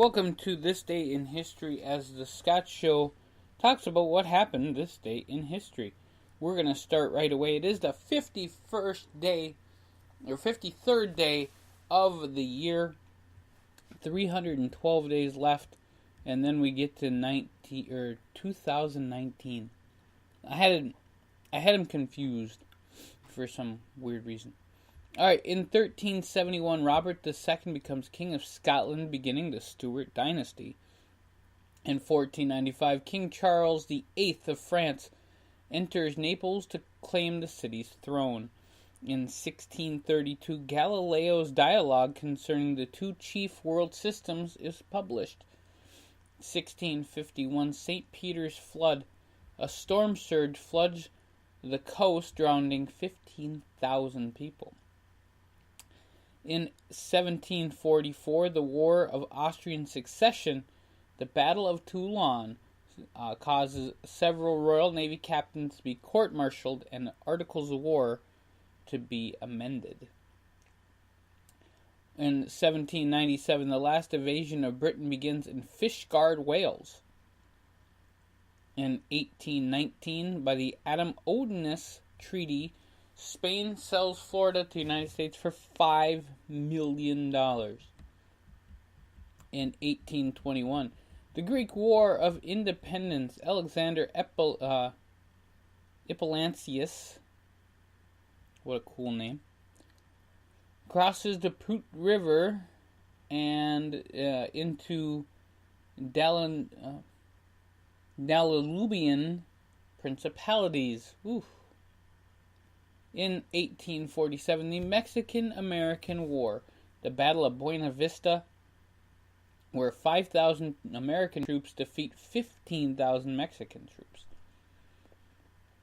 Welcome to This Day in History, as the Scott Show talks about what happened this day in history. We're going to start right away. It is the 51st day, or 53rd day of the year. 312 days left, and then we get to 2019. I had him confused for some weird reason. Alright, in 1371, Robert II becomes King of Scotland, beginning the Stuart dynasty. In 1495, King Charles VIII of France enters Naples to claim the city's throne. In 1632, Galileo's dialogue concerning the two chief world systems is published. 1651, St. Peter's flood. A storm surge floods the coast, drowning 15,000 people. In 1744, the War of Austrian Succession, the Battle of Toulon, causes several Royal Navy captains to be court-martialed and the Articles of War to be amended. In 1797, the last invasion of Britain begins in Fishguard, Wales. In 1819, by the Adam-Odense Treaty, Spain sells Florida to the United States for $5 million. In 1821, the Greek War of Independence, Alexander Epiphanes, what a cool name, crosses the Put River and into Danubian principalities. Oof. In 1847, the Mexican-American War, the Battle of Buena Vista, where 5,000 American troops defeat 15,000 Mexican troops.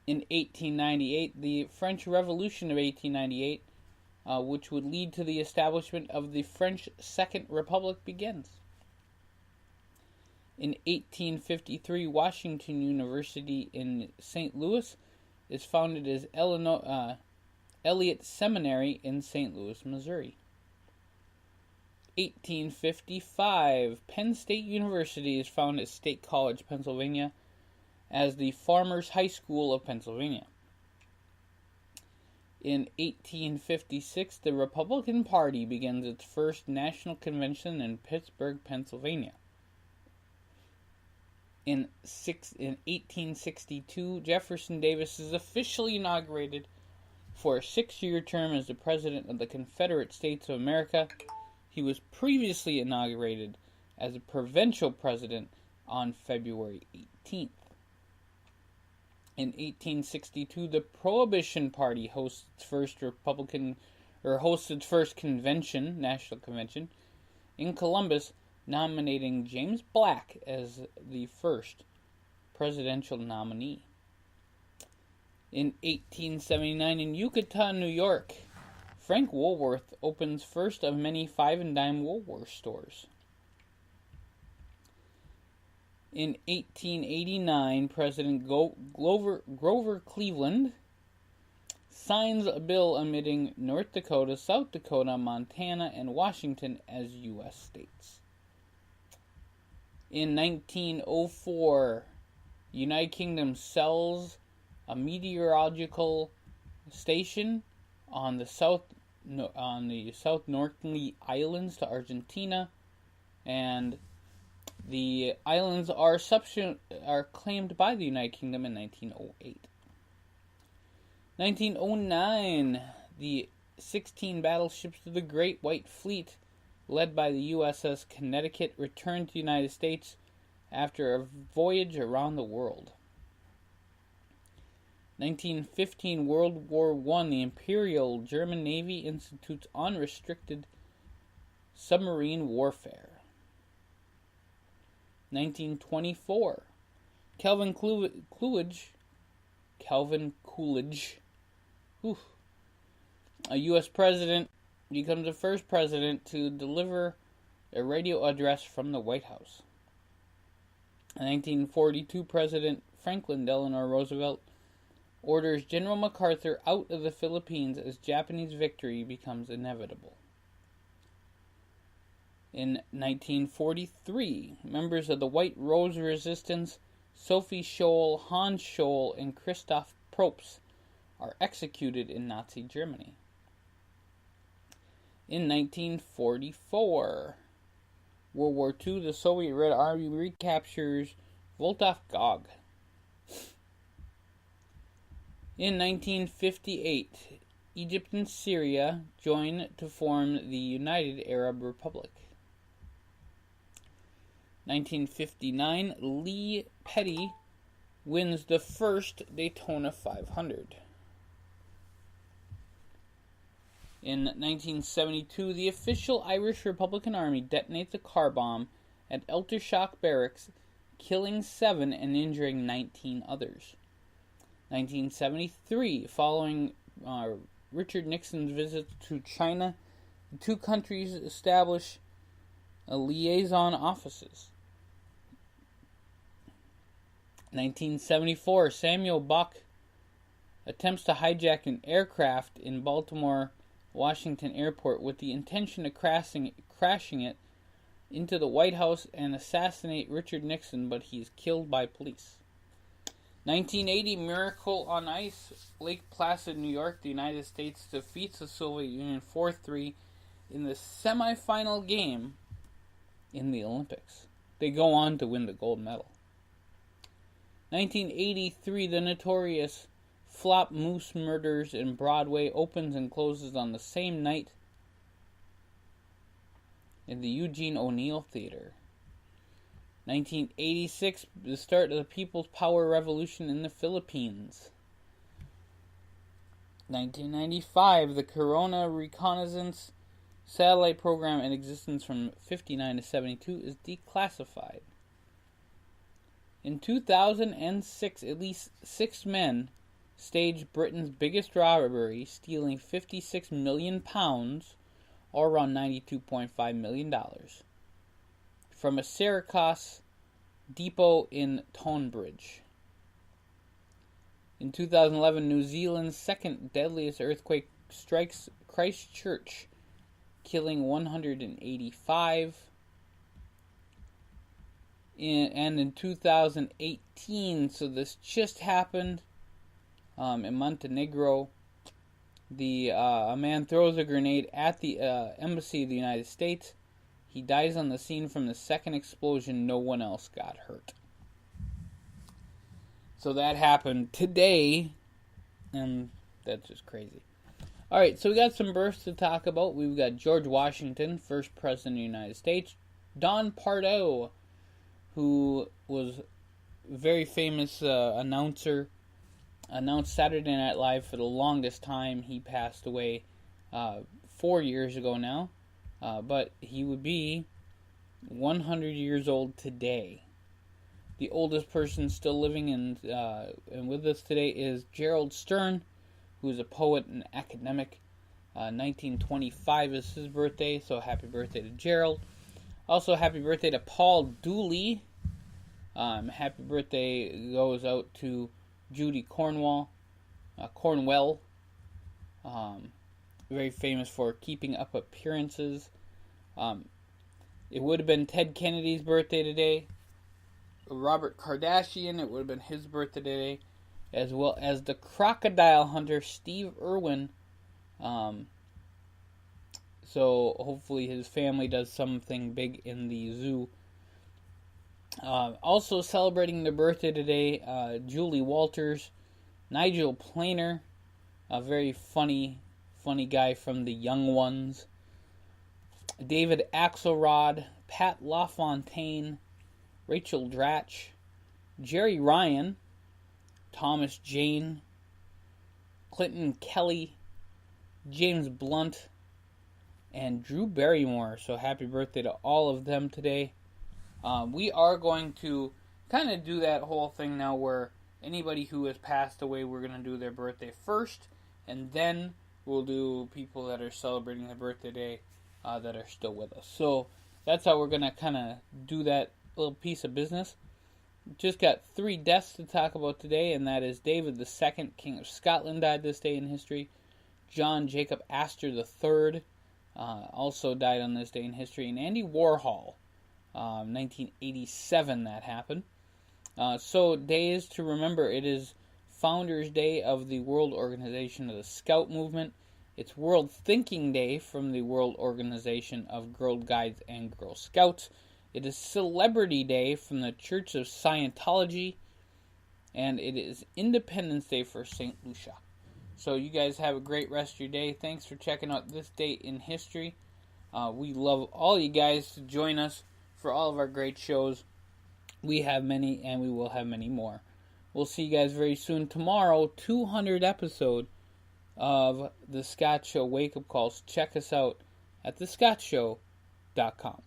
In 1898, the French Revolution of 1898, which would lead to the establishment of the French Second Republic, begins. In 1853, Washington University in St. Louis is founded as Elliott Seminary in St. Louis, Missouri. 1855, Penn State University is founded at State College, Pennsylvania, as the Farmers High School of Pennsylvania. In 1856, the Republican Party begins its first national convention in Pittsburgh, Pennsylvania. In 1862, Jefferson Davis is officially inaugurated for a 6-year term as the President of the Confederate States of America. He was previously inaugurated as a provincial president on February 18th. In 1862, the Prohibition Party hosts its first convention, national convention, in Columbus, nominating James Black as the first presidential nominee. In 1879, in Yucatan, New York, Frank Woolworth opens first of many 5-and-dime Woolworth stores. In 1889, President Grover Cleveland signs a bill admitting North Dakota, South Dakota, Montana, and Washington as U.S. states. In 1904, the United Kingdom sells a meteorological station on the South Northerly Islands to Argentina, and the islands are claimed by the United Kingdom in 1908. 1909, the 16 battleships of the Great White Fleet, led by the USS Connecticut, returned to the United States after a voyage around the world. 1915, World War I, the Imperial German Navy institutes unrestricted submarine warfare. 1924, Calvin Coolidge, a U.S. president, becomes the first president to deliver a radio address from the White House. 1942, President Franklin Delano Roosevelt orders General MacArthur out of the Philippines as Japanese victory becomes inevitable. In 1943, members of the White Rose Resistance, Sophie Scholl, Hans Scholl, and Christoph Probst are executed in Nazi Germany. In 1944, World War II, the Soviet Red Army recaptures Voltov-Gog. In 1958, Egypt and Syria join to form the United Arab Republic. 1959, Lee Petty wins the first Daytona 500. In 1972, the official Irish Republican Army detonates a car bomb at Eltershock Barracks, killing 7 and injuring 19 others. 1973, following Richard Nixon's visit to China, the two countries establish liaison offices. 1974, Samuel Buck attempts to hijack an aircraft in Baltimore Washington Airport with the intention of crashing it into the White House and assassinate Richard Nixon, but he's killed by police. 1980, Miracle on Ice, Lake Placid, New York. The United States defeats the Soviet Union 4-3 in the semifinal game in the Olympics. They go on to win the gold medal. 1983, the notorious Flop Moose Murders in Broadway opens and closes on the same night in the Eugene O'Neill Theater. 1986, the start of the People's Power Revolution in the Philippines. 1995, the Corona Reconnaissance satellite program in existence from 59 to 72 is declassified. In 2006, at least 6 men staged Britain's biggest robbery, stealing £56 million, or around $92.5 million, from a Seracos depot in Tonbridge. In 2011, New Zealand's second deadliest earthquake strikes Christchurch, killing 185. And in 2018, so this just happened in Montenegro, a man throws a grenade at the embassy of the United States. He dies on the scene from the second explosion. No one else got hurt. So that happened today, and that's just crazy. Alright, so we got some births to talk about. We've got George Washington, first president of the United States. Don Pardo, who was a very famous announcer, announced Saturday Night Live for the longest time. He passed away 4 years ago now, but he would be 100 years old today. The oldest person still living and with us today is Gerald Stern, who is a poet and academic. 1925 is his birthday, so happy birthday to Gerald. Also, happy birthday to Paul Dooley. Happy birthday goes out to Judy Cornwell, very famous for keeping up appearances. It would have been Ted Kennedy's birthday today. Robert Kardashian, it would have been his birthday today, as well as the crocodile hunter Steve Irwin. So hopefully his family does something big in the zoo. Also celebrating their birthday today, Julie Walters, Nigel Planer, a very funny guy from The Young Ones, David Axelrod, Pat LaFontaine, Rachel Dratch, Jerry Ryan, Thomas Jane, Clinton Kelly, James Blunt, and Drew Barrymore. So happy birthday to all of them today. We are going to kind of do that whole thing now where anybody who has passed away, we're going to do their birthday first, and then we'll do people that are celebrating their birthday day that are still with us. So that's how we're going to kind of do that little piece of business. Just got 3 deaths to talk about today, and that is David II, King of Scotland, died this day in history. John Jacob Astor III, also died on this day in history. And Andy Warhol, 1987 that happened. So days to remember, it is Founders Day of the World Organization of the Scout Movement. It's World Thinking Day from the World Organization of Girl Guides and Girl Scouts. It is Celebrity Day from the Church of Scientology. And it is Independence Day for St. Lucia. So you guys have a great rest of your day. Thanks for checking out this date in history. We love all you guys to join us for all of our great shows. We have many, and we will have many more. We'll see you guys very soon. Tomorrow, 200 episode of The Scott Show Wake Up Calls. Check us out at thescottshow.com.